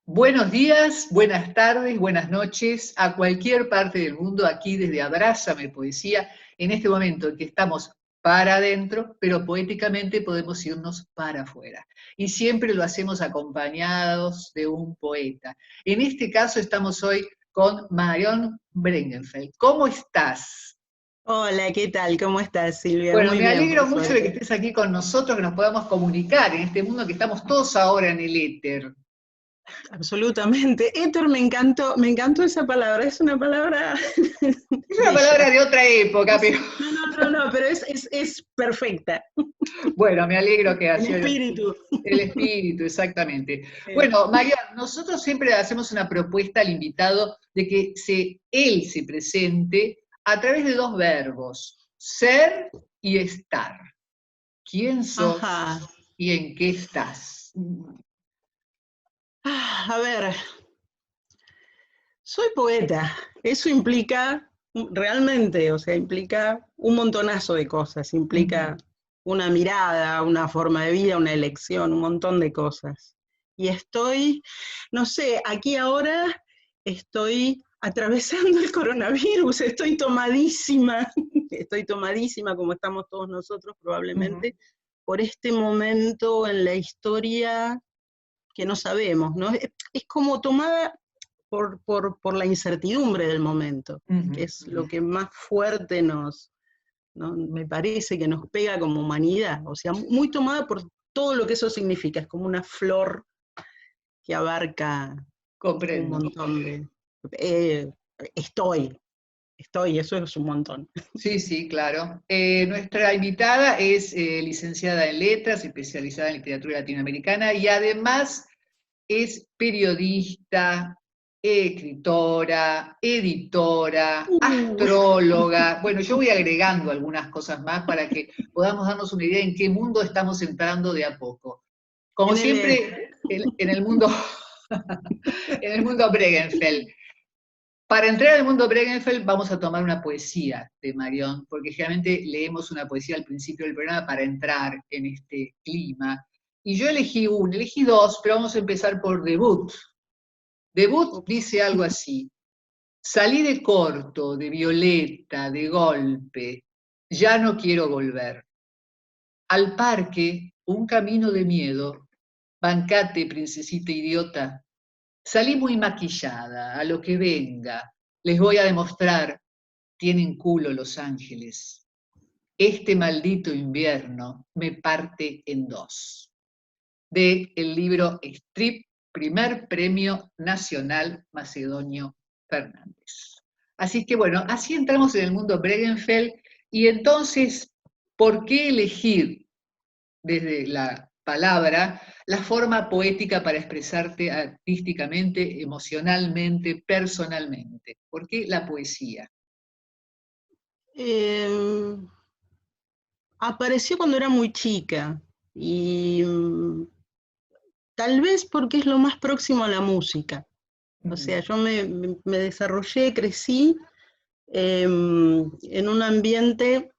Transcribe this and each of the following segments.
Buenos días, buenas tardes, buenas noches a cualquier parte del mundo, aquí desde Abrázame Poesía, en este momento en que estamos para adentro, pero poéticamente podemos irnos para afuera. Y siempre lo hacemos acompañados de un poeta. En este caso estamos hoy con Marion Bregenfeld. ¿Cómo estás? Hola, ¿qué tal? ¿Cómo estás, Silvia? Bueno, Muy me bien, alegro por mucho de que suerte. estés aquí con nosotros, que nos podamos comunicar en este mundo que estamos todos ahora en el éter. Absolutamente. Éter me encantó esa palabra, es una palabra Es una palabra bella. de otra época, pero No, pero es perfecta. bueno, me alegro que El así espíritu. el espíritu, exactamente. Sí. Bueno, María, nosotros siempre hacemos una propuesta al invitado de que él se presente a través de dos verbos, ser y estar. ¿Quién Ajá. sos y en qué estás? A ver, soy poeta. Eso implica, realmente, o sea, implica un montonazo de cosas. Implica una mirada, una forma de vida, una elección, un montón de cosas. Y estoy, no sé, aquí ahora estoy atravesando el coronavirus, estoy tomadísima como estamos todos nosotros probablemente, por este momento en la historia que no sabemos, ¿no? Es como tomada por la incertidumbre del momento, que es lo que más fuerte ¿no? Me parece que nos pega como humanidad, o sea, muy tomada por todo lo que eso significa, es como una flor que abarca un Comprendo. montón de... eh, estoy, eso es un montón. Sí, sí, claro. Nuestra invitada es licenciada en letras, especializada en literatura latinoamericana y además es periodista, escritora, editora, astróloga. Bueno, yo voy agregando algunas cosas más para que podamos darnos una idea en qué mundo estamos entrando de a poco. Como En el siempre, en el mundo, en el mundo Bregenfeld. Para entrar al mundo Bregenfeld vamos a tomar una poesía de Marion, porque generalmente leemos una poesía al principio del programa para entrar en este clima. Y yo elegí dos, pero vamos a empezar por Debut. Debut dice algo así: salí de corto, de violeta, de golpe, ya no quiero volver. Al parque, un camino de miedo, bancate, princesita idiota. Salí muy maquillada, a lo que venga. Les voy a demostrar, tienen culo Los Ángeles. Este maldito invierno me parte en dos. De el libro Strip, primer premio nacional Macedonio Fernández. Así que bueno, así entramos en el mundo Bregenfeld y entonces, ¿por qué elegir desde la palabra la forma poética para expresarte artísticamente, emocionalmente, personalmente? ¿Por qué la poesía? Apareció cuando era muy chica y tal vez porque es lo más próximo a la música. O sea, yo me desarrollé, crecí en un ambiente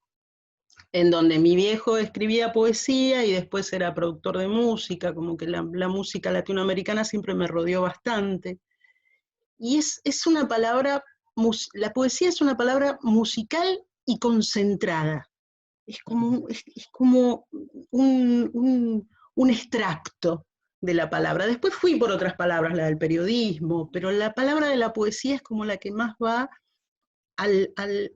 en donde mi viejo escribía poesía y después era productor de música, como que la música latinoamericana siempre me rodeó bastante. Y es una palabra, la poesía es una palabra musical y concentrada. Es como un extracto de la palabra. Después fui por otras palabras, la del periodismo, pero la palabra de la poesía es como la que más va al, al,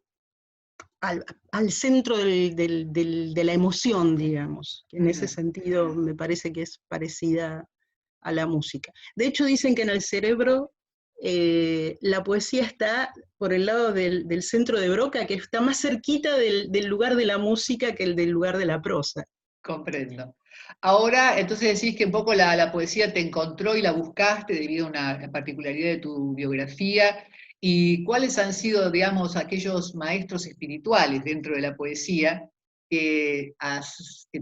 al centro de la emoción, digamos. En ese sentido me parece que es parecida a la música. De hecho, dicen que en el cerebro la poesía está por el lado del centro de Broca, que está más cerquita del lugar de la música que el del lugar de la prosa. Comprendo. Ahora, entonces decís que un poco la poesía te encontró y la buscaste debido a una particularidad de tu biografía. ¿Y cuáles han sido, digamos, aquellos maestros espirituales dentro de la poesía que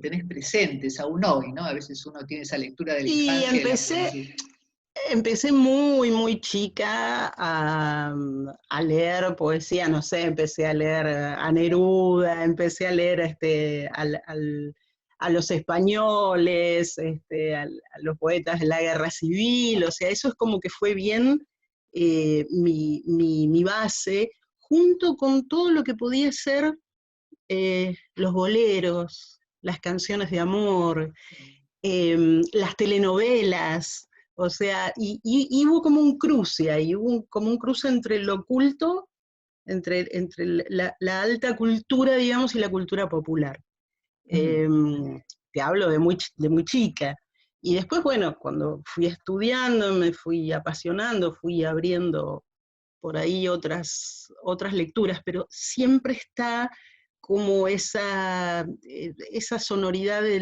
tenés presentes aún hoy, ¿no? A veces uno tiene esa lectura de la Y infancia de la poesía. empecé muy chica a a leer poesía, no sé, empecé a leer a Neruda, empecé a leer a los españoles, a los poetas de la guerra civil, o sea, eso es como que fue bien mi base, junto con todo lo que podía ser los boleros, las canciones de amor, las telenovelas, o sea, y hubo como un cruce ahí, como un cruce entre lo oculto, entre la alta cultura, digamos, y la cultura popular. Te hablo de muy chica. Y después, bueno, cuando fui estudiando, me fui apasionando, fui abriendo por ahí otras lecturas, pero siempre está como esa sonoridad de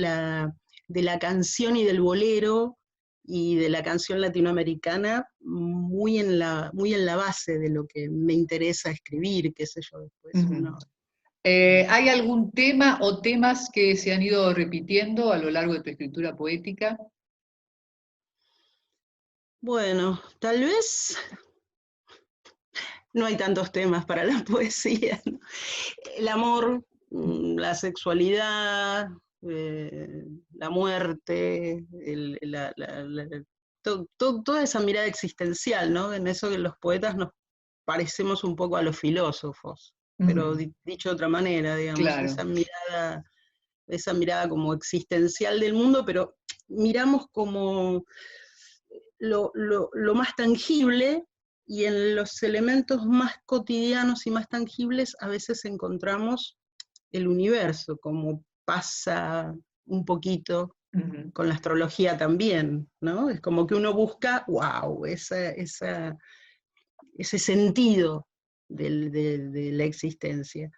la canción y del bolero y de la canción latinoamericana muy en la base de lo que me interesa escribir, qué sé yo, después uno. ¿Hay algún tema o temas que se han ido repitiendo a lo largo de tu escritura poética? Bueno, tal vez no hay tantos temas para la poesía, ¿no? El amor, la sexualidad, la muerte, toda esa mirada existencial, ¿no? En eso que los poetas nos parecemos un poco a los filósofos, pero dicho de otra manera, digamos, Claro. esa mirada como existencial del mundo, pero miramos como lo más tangible, y en los elementos más cotidianos y más tangibles a veces encontramos el universo, como pasa un poquito con la astrología también, ¿no? Es como que uno busca, wow, ese sentido de la existencia.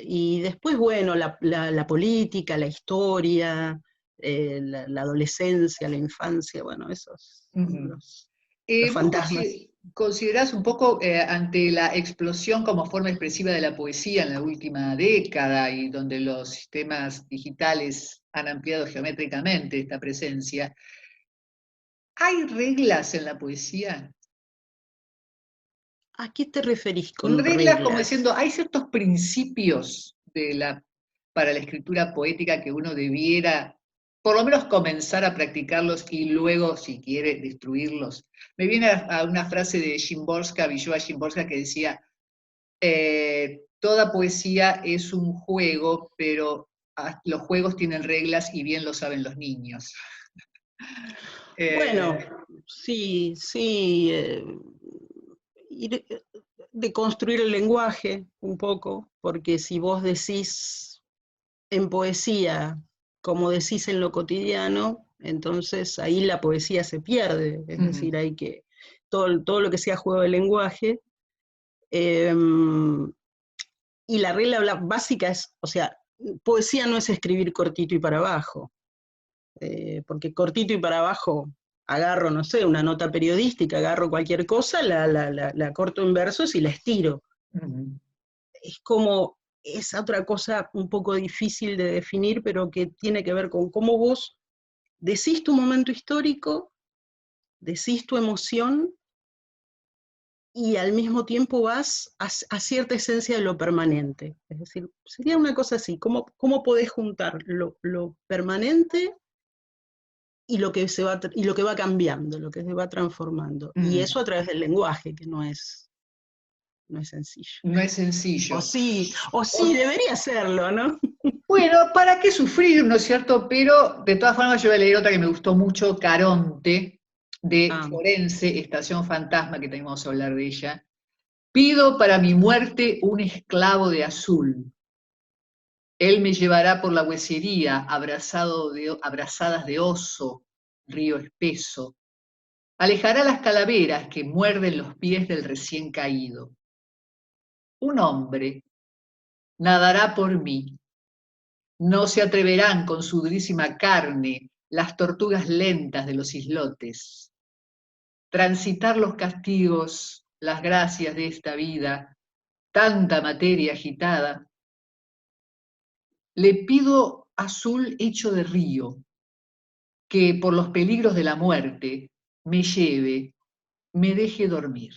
Y después, bueno, la política, la historia, la adolescencia, la infancia, bueno, esos son los ¿Vos fantasmas. considerás un poco ante la explosión como forma expresiva de la poesía en la última década y donde los sistemas digitales han ampliado geométricamente esta presencia, ¿hay reglas en la poesía? ¿A qué te referís con Reglas como reglas? diciendo, hay ciertos principios para la escritura poética que uno debiera por lo menos comenzar a practicarlos y luego, si quiere, destruirlos. Me viene a una frase de Szymborska, Wisława Szymborska, que decía, toda poesía es un juego, pero los juegos tienen reglas y bien lo saben los niños. Bueno, sí, sí, de construir el lenguaje un poco, porque si vos decís en poesía como decís en lo cotidiano, entonces ahí la poesía se pierde, es decir, hay que, todo lo que sea juego de lenguaje, y la regla básica es, o sea, poesía no es escribir cortito y para abajo, porque cortito y para abajo agarro, no sé, una nota periodística, agarro cualquier cosa, la corto en versos y la estiro. Es como esa otra cosa un poco difícil de definir, pero que tiene que ver con cómo vos decís tu momento histórico, decís tu emoción, y al mismo tiempo vas a cierta esencia de lo permanente. Es decir, sería una cosa así, ¿cómo podés juntar lo permanente y lo que va cambiando, lo que se va transformando? Y eso a través del lenguaje, que no es sencillo. No es sencillo. O sí, debería serlo, ¿no? Bueno, ¿para qué sufrir, no es cierto? Pero de todas formas yo voy a leer otra que me gustó mucho, Caronte, de Forense, Estación Fantasma, que tenemos que hablar de ella. Pido para mi muerte un esclavo de azul. Él me llevará por la huesería, abrazadas de oso, río espeso. Alejará las calaveras que muerden los pies del recién caído. Un hombre nadará por mí. No se atreverán con su durísima carne las tortugas lentas de los islotes. Transitar los castigos, las gracias de esta vida, tanta materia agitada. Le pido azul hecho de río, que por los peligros de la muerte me lleve, me deje dormir.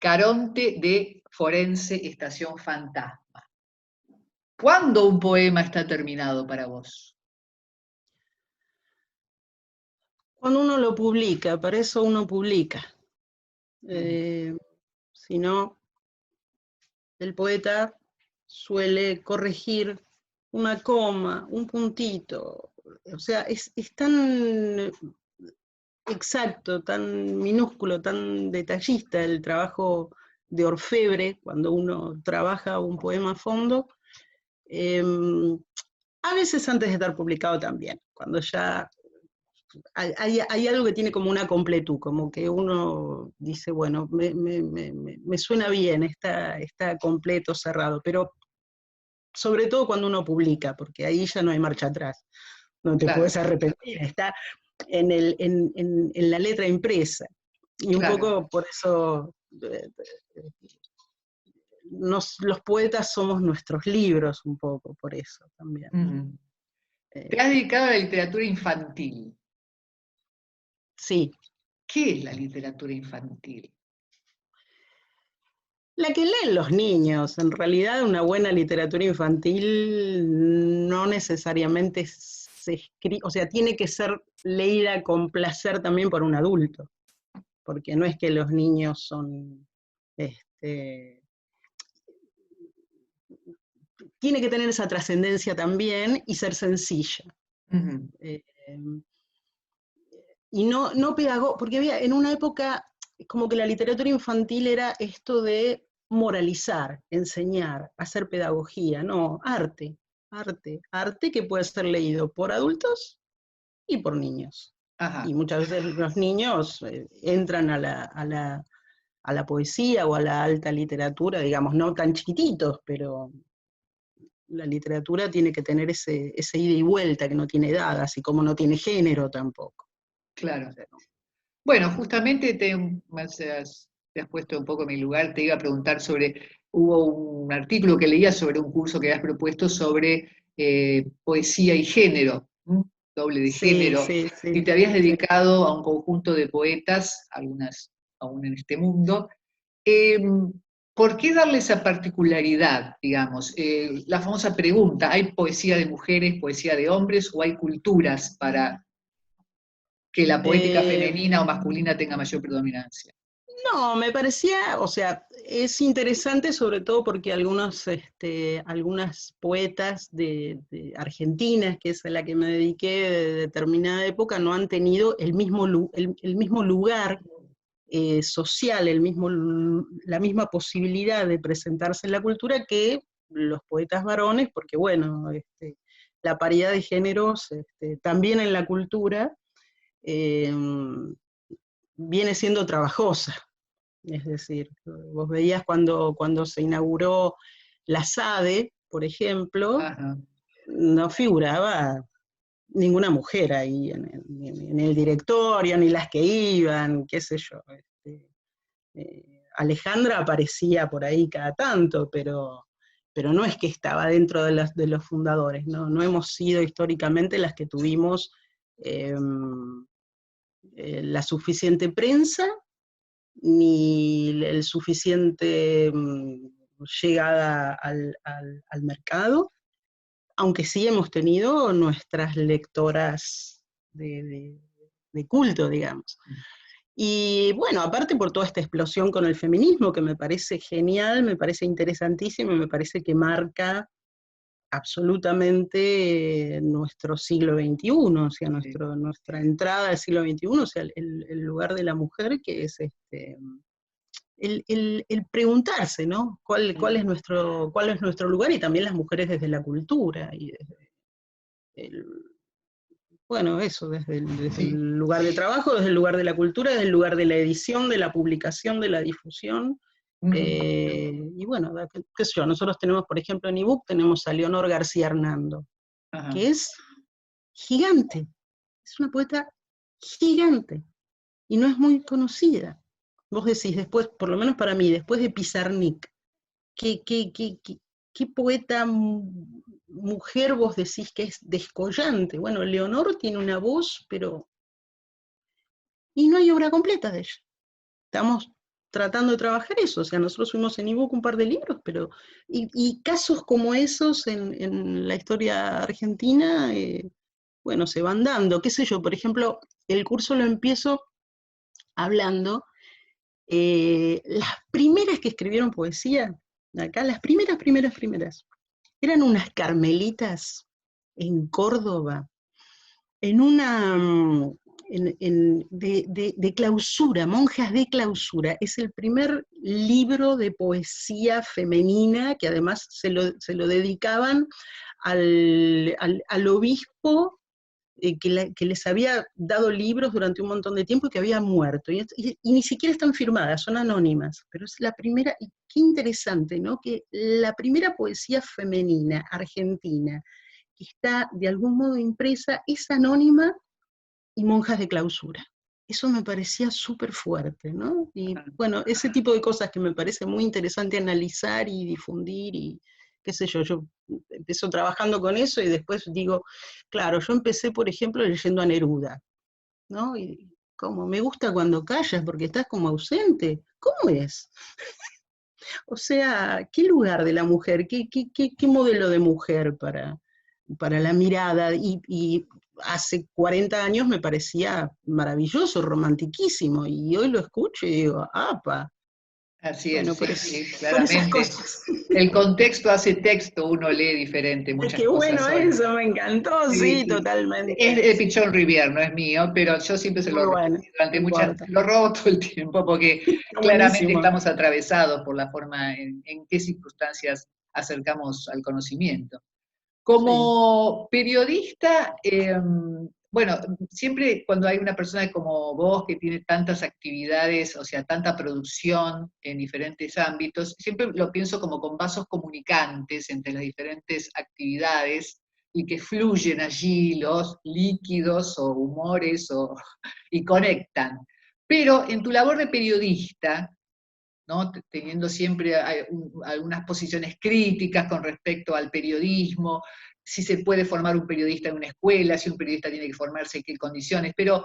Caronte de Forense, Estación Fantasma. ¿Cuándo un poema está terminado para vos? Cuando uno lo publica, para eso uno publica. Si no, el poeta suele corregir una coma, un puntito. O sea, es tan exacto, tan minúsculo, tan detallista el trabajo de orfebre cuando uno trabaja un poema a fondo. A veces antes de estar publicado también, cuando ya hay algo que tiene como una completud, como que uno dice, bueno, me suena bien, está completo, cerrado, pero sobre todo cuando uno publica, porque ahí ya no hay marcha atrás, no te Claro, puedes arrepentir, está en la letra impresa. Y un claro. poco por eso los poetas somos nuestros libros, un poco por eso también. Te has dedicado a la literatura infantil. Sí. ¿Qué es la literatura infantil? La que leen los niños, en realidad una buena literatura infantil no necesariamente se escribe, o sea, tiene que ser leída con placer también por un adulto, porque no es que los niños son, tiene que tener esa trascendencia también y ser sencilla. Y no pedagógica, porque había en una época como que la literatura infantil era esto de moralizar, enseñar, hacer pedagogía, no, arte que puede ser leído por adultos y por niños. Ajá. Y muchas veces los niños entran a la poesía o a la alta literatura, digamos, no tan chiquititos, pero la literatura tiene que tener ese ida y vuelta que no tiene edad, así como no tiene género tampoco. Claro. Bueno, justamente te has puesto un poco en mi lugar, te iba a preguntar hubo un artículo que leía sobre un curso que habías propuesto sobre poesía y género, doble de Sí, género, sí, y sí. te habías dedicado a un conjunto de poetas, algunas aún en este mundo. ¿Por qué darle esa particularidad, digamos? La famosa pregunta, ¿hay poesía de mujeres, poesía de hombres o hay culturas para que la poética femenina o masculina tenga mayor predominancia? No, me parecía, o sea, es interesante sobre todo porque algunas poetas de argentinas, que es a la que me dediqué de determinada época, no han tenido el mismo lugar social, la misma posibilidad de presentarse en la cultura que los poetas varones, porque bueno, la paridad de géneros también en la cultura viene siendo trabajosa. Es decir, vos veías cuando se inauguró la SADE, por ejemplo, Ajá. no figuraba ninguna mujer ahí en el directorio, ni las que iban, qué sé yo. Alejandra aparecía por ahí cada tanto, pero no es que estaba dentro de los fundadores, no hemos sido históricamente las que tuvimos la suficiente prensa ni el suficiente llegada al mercado, aunque sí hemos tenido nuestras lectoras de culto, digamos. Y bueno, aparte por toda esta explosión con el feminismo, que me parece genial, me parece interesantísimo, me parece que marca absolutamente nuestro siglo XXI, o sea, nuestra entrada al siglo XXI, o sea, el lugar de la mujer, que es el preguntarse, ¿no? ¿Cuál es nuestro lugar? Y también las mujeres desde la cultura, y desde bueno, eso, desde el lugar de trabajo, desde el lugar de la cultura, desde el lugar de la edición, de la publicación, de la difusión. Y bueno, qué sé yo, nosotros tenemos, por ejemplo, en ebook tenemos a Leonor García Hernando, Ajá. que es gigante, es una poeta gigante, y no es muy conocida. Vos decís, después, por lo menos para mí, después de Pizarnik, ¿qué poeta mujer vos decís que es descollante? Bueno, Leonor tiene una voz, pero... Y no hay obra completa de ella. Estamos tratando de trabajar eso, o sea, nosotros fuimos en ebook un par de libros, pero, y casos como esos en la historia argentina, bueno, se van dando, qué sé yo, por ejemplo, el curso lo empiezo hablando, las primeras que escribieron poesía, acá, las primeras, eran unas carmelitas en Córdoba, en una, de clausura, monjas de clausura. Es el primer libro de poesía femenina que además se lo dedicaban al obispo que les había dado libros durante un montón de tiempo y que había muerto. Y ni siquiera están firmadas, son anónimas. Pero es la primera, y qué interesante, ¿no? Que la primera poesía femenina argentina que está de algún modo impresa es anónima y monjas de clausura. Eso me parecía súper fuerte, ¿no? Y bueno, ese tipo de cosas que me parece muy interesante analizar y difundir y qué sé yo empiezo trabajando con eso y después digo, claro, yo empecé, por ejemplo, leyendo a Neruda, ¿no? Y como me gusta cuando callas porque estás como ausente. ¿Cómo es? O sea, ¿qué lugar de la mujer? ¿Qué modelo de mujer para la mirada? Y hace 40 años me parecía maravilloso, romantiquísimo, y hoy lo escucho y digo, ¡apa! Así Bueno, es, sí, sí, por esas claramente. cosas. El contexto hace texto, uno lee diferente Es muchas que cosas bueno, hoy. eso me encantó, Sí, sí, sí. totalmente. Es de Sí. Pichón Rivière, no es mío, pero yo siempre se lo Muy bueno, repetí durante no muchas, importa. lo robo todo el tiempo, porque Está claramente buenísimo. estamos atravesados por la forma en qué circunstancias acercamos al conocimiento. Sí. Como periodista, bueno, siempre cuando hay una persona como vos que tiene tantas actividades, o sea, tanta producción en diferentes ámbitos, siempre lo pienso como con vasos comunicantes entre las diferentes actividades y que fluyen allí los líquidos o humores y conectan. Pero en tu labor de periodista, ¿no? Teniendo siempre algunas posiciones críticas con respecto al periodismo, si se puede formar un periodista en una escuela, si un periodista tiene que formarse, en qué condiciones, pero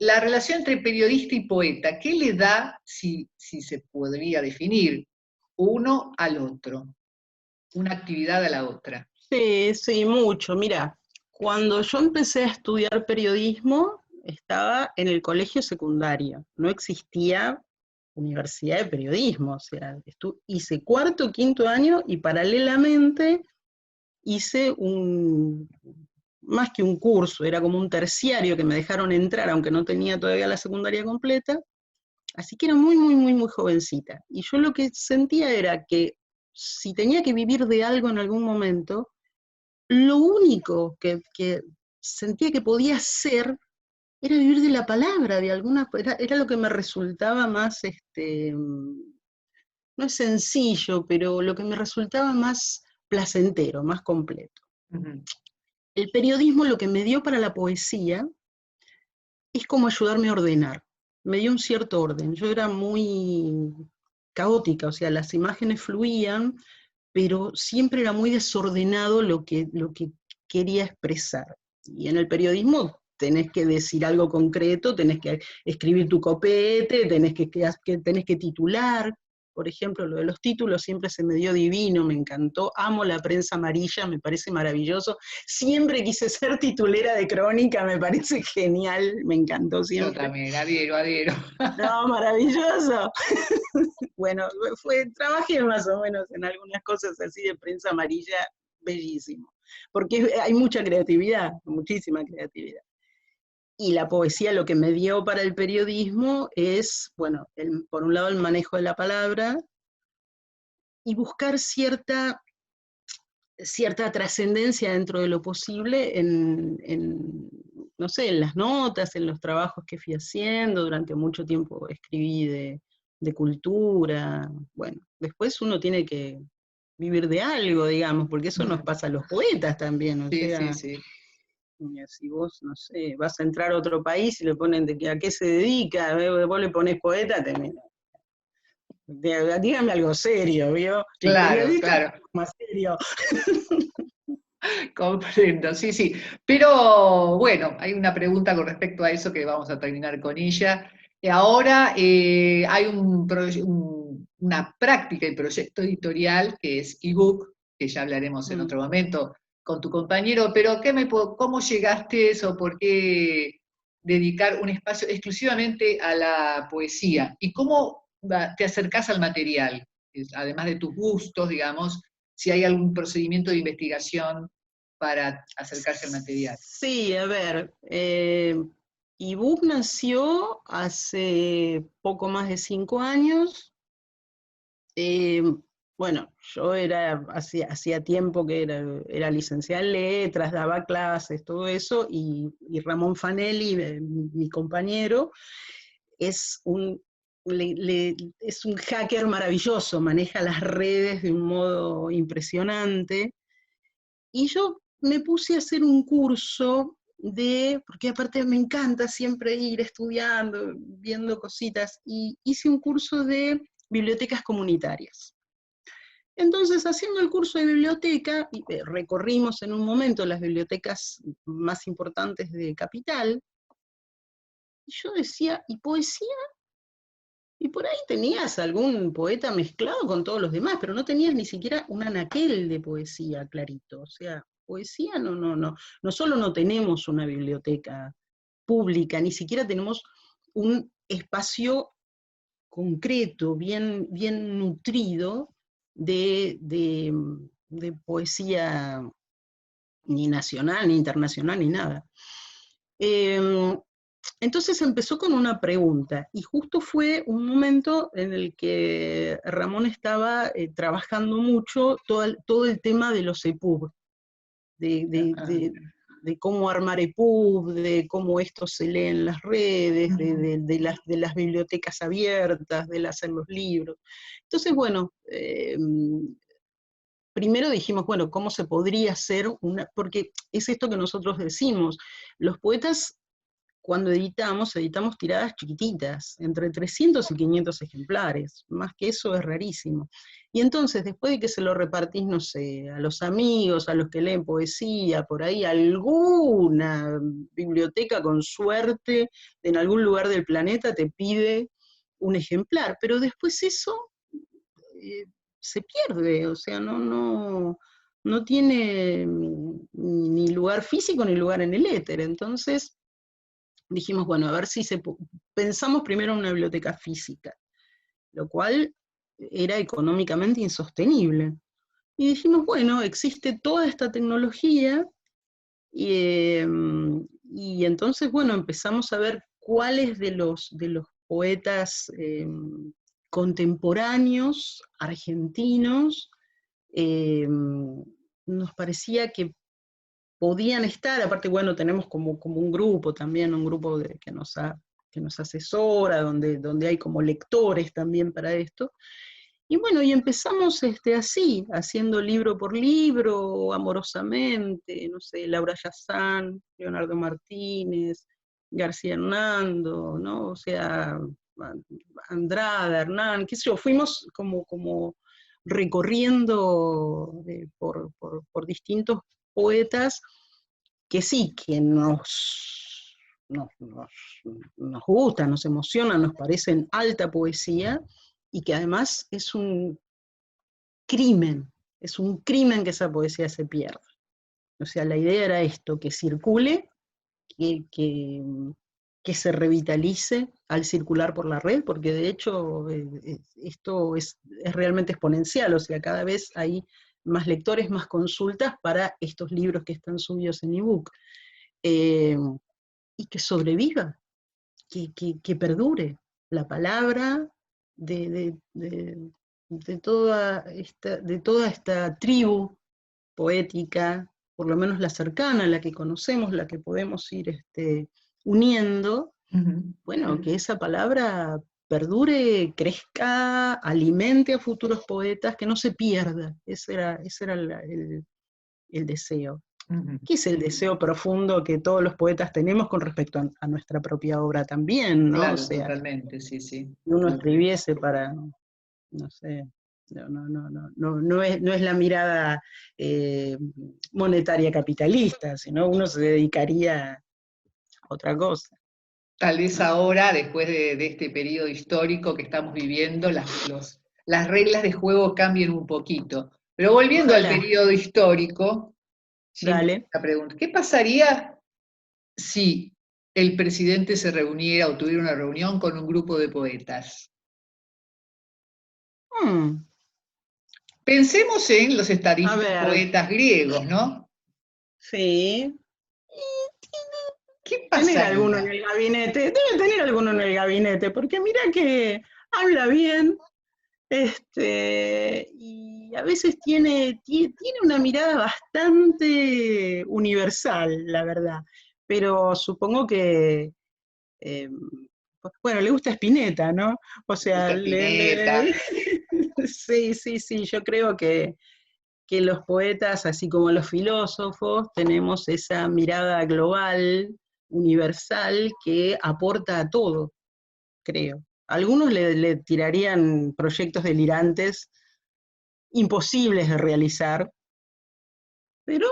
la relación entre periodista y poeta, ¿qué le da, si se podría definir, uno al otro, una actividad a la otra? Sí, sí, mucho. Mira, cuando yo empecé a estudiar periodismo, estaba en el colegio secundario. No existía universidad de periodismo. O sea, hice cuarto, quinto año y paralelamente hice más que un curso, era como un terciario que me dejaron entrar, aunque no tenía todavía la secundaria completa. Así que era muy jovencita. Y yo lo que sentía era que si tenía que vivir de algo en algún momento, lo único que sentía que podía hacer era vivir de la palabra, era lo que me resultaba más, no es sencillo, pero lo que me resultaba más placentero, más completo. Ujú. El periodismo lo que me dio para la poesía es como ayudarme a ordenar, me dio un cierto orden. Yo era muy caótica, o sea, las imágenes fluían, pero siempre era muy desordenado lo que quería expresar. Y en el periodismo tenés que decir algo concreto, tenés que escribir tu copete, tenés que titular. Por ejemplo, lo de los títulos siempre se me dio divino, me encantó. Amo la prensa amarilla, me parece maravilloso. Siempre quise ser titulera de crónica, me parece genial, me encantó Yo siempre. también, adhiero. No, maravilloso. Bueno, trabajé más o menos en algunas cosas así de prensa amarilla, bellísimo, porque hay mucha creatividad, muchísima creatividad. Y la poesía lo que me dio para el periodismo es, bueno, por un lado el manejo de la palabra y buscar cierta trascendencia dentro de lo posible no sé, en las notas, en los trabajos que fui haciendo, durante mucho tiempo escribí de cultura, bueno, después uno tiene que vivir de algo, digamos, porque eso nos pasa a los poetas también, o Sí, sí, sea, sí. si vos, no sé, vas a entrar a otro país y le ponen a qué se dedica, vos le pones poeta, dígame algo serio, ¿vio? Y Claro, periodista, claro. más serio. Comprendo, sí, sí. Pero bueno, hay una pregunta con respecto a eso que vamos a terminar con ella. Y ahora hay una práctica y proyecto editorial que es ebook, que ya hablaremos en Mm. otro momento con tu compañero, pero ¿cómo llegaste a eso? ¿Por qué dedicar un espacio exclusivamente a la poesía? ¿Y cómo te acercás al material? Además de tus gustos, digamos, si hay algún procedimiento de investigación para acercarse al material. Sí, a ver, ebook nació hace poco más de 5 años. Eh, bueno, yo hacía tiempo que era licenciada en letras, daba clases, todo eso, y Ramón Fanelli, mi compañero, es es un hacker maravilloso, maneja las redes de un modo impresionante, y yo me puse a hacer un curso porque aparte me encanta siempre ir estudiando, viendo cositas, y hice un curso de bibliotecas comunitarias. Entonces, haciendo el curso de biblioteca, recorrimos en un momento las bibliotecas más importantes de Capital, y yo decía, ¿y poesía? Y por ahí tenías algún poeta mezclado con todos los demás, pero no tenías ni siquiera un anaquel de poesía clarito. O sea, poesía no solo no tenemos una biblioteca pública, ni siquiera tenemos un espacio concreto, bien nutrido de poesía ni nacional, ni internacional, ni nada. Eh, entonces empezó con una pregunta, y justo fue un momento en el que Ramón estaba trabajando mucho todo el tema de los EPUB, de, de, Ah, de, de cómo armar EPUB, de cómo esto se lee en las redes, de las bibliotecas abiertas, del hacer los libros. Entonces, bueno, primero dijimos, bueno, ¿cómo se podría hacer una? Porque es esto que nosotros decimos, los poetas cuando editamos tiradas chiquititas, entre 300 y 500 ejemplares, más que eso es rarísimo. Y entonces, después de que se lo repartís, no sé, a los amigos, a los que leen poesía, por ahí alguna biblioteca con suerte en algún lugar del planeta te pide un ejemplar, pero después eso eh, se pierde, o sea, no tiene ni lugar físico ni lugar en el éter. Entonces dijimos, bueno, a ver si pensamos primero en una biblioteca física, lo cual era económicamente insostenible. Y dijimos, bueno, existe toda esta tecnología, y, y entonces, bueno, empezamos a ver cuáles de los poetas contemporáneos argentinos nos parecía que podían estar, aparte, bueno, tenemos como un grupo también, un grupo que nos asesora, donde hay como lectores también para esto. Y bueno, y empezamos así, haciendo libro por libro, amorosamente, no sé, Laura Yazán, Leonardo Martínez, García Hernando, ¿no? O sea, Andrada, Hernán, qué sé yo, fuimos como recorriendo por distintos poetas que sí, que nos, nos, nos gustan, nos emocionan, nos parecen alta poesía, y que además es un crimen que esa poesía se pierda. O sea, la idea era esto, que circule, que, que, que se revitalice al circular por la red, porque de hecho esto es realmente exponencial, o sea, cada vez hay más lectores, más consultas para estos libros que están subidos en ebook. Eh, y que sobreviva, que perdure la palabra de, de, de, de toda esta tribu poética, por lo menos la cercana, la que conocemos, la que podemos ir uniendo, bueno, que esa palabra perdure, crezca, alimente a futuros poetas, que no se pierda. Ese era el deseo. ¿Qué es el deseo profundo que todos los poetas tenemos con respecto a nuestra propia obra también, ¿no? O claro, sea, totalmente, sí, sí. si uno escribiese para, no sé, no es la mirada monetaria capitalista, sino uno se dedicaría a otra cosa. Tal vez ahora, después de este periodo histórico que estamos viviendo, las reglas de juego cambien un poquito. Pero volviendo al Ojalá, periodo histórico, siempre dale. la pregunta, ¿qué pasaría si el presidente se reuniera o tuviera una reunión con un grupo de poetas? Mm, Pensemos en los a estadistas ver, poetas griegos, ¿no? sí. ¿Qué Tener alguno en pasaría? el gabinete, debe tener alguno en el gabinete, porque mira que habla bien, y a veces tiene una mirada bastante universal, la verdad. Pero supongo que, eh, bueno, le gusta Spinetta, ¿no? O sea, Gusta Spinetta. sí, sí, sí, yo creo que los poetas, así como los filósofos, tenemos esa mirada global, universal, que aporta a todo, creo. Algunos le tirarían proyectos delirantes, imposibles de realizar, pero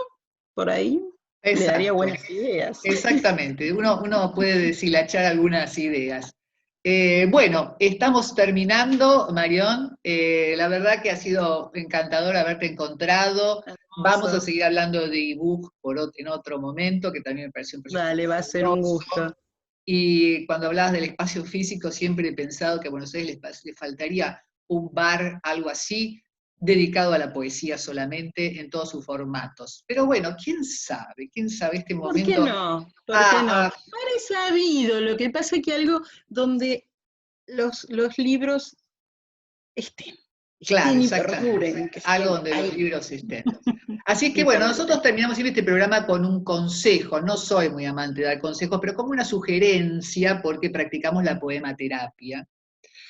por ahí le daría Exacto. buenas ideas. Exactamente, uno puede deshilachar algunas ideas. Bueno, estamos terminando, Marión. La verdad que ha sido encantador haberte encontrado. Vamos a Hermoso. seguir hablando de dibujo en otro momento, que también me pareció un proyecto Dale, va a ser un fabuloso. gusto. Y cuando hablabas del espacio físico, siempre he pensado que a Buenos Aires le faltaría un bar, algo así, dedicado a la poesía solamente en todos sus formatos. Pero bueno, quién sabe este ¿Por qué momento. no? ¿Por qué no? Ah, ah, Para sabido, lo que pasa es que algo donde los libros estén, claro, estén y exactamente. perduren, que Algo estén donde los ahí libros estén. Así que y bueno, nosotros perduren. terminamos siempre este programa con un consejo. No soy muy amante de dar consejos, pero como una sugerencia, porque practicamos la poematerapia.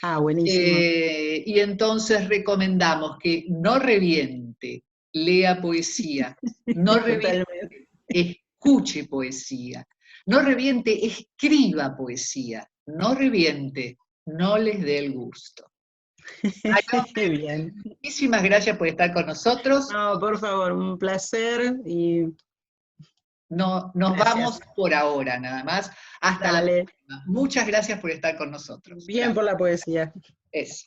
Ah, buenísimo. Y entonces recomendamos que no reviente, lea poesía, no reviente, Totalmente. escuche poesía, no reviente, escriba poesía, no reviente, no les dé el gusto. Mario, Bien. muchísimas gracias por estar con nosotros. No, por favor, un placer y No, nos vamos gracias. por ahora nada más. Hasta la Dale. próxima. Muchas gracias por estar con nosotros. Bien Gracias. por la poesía. Es.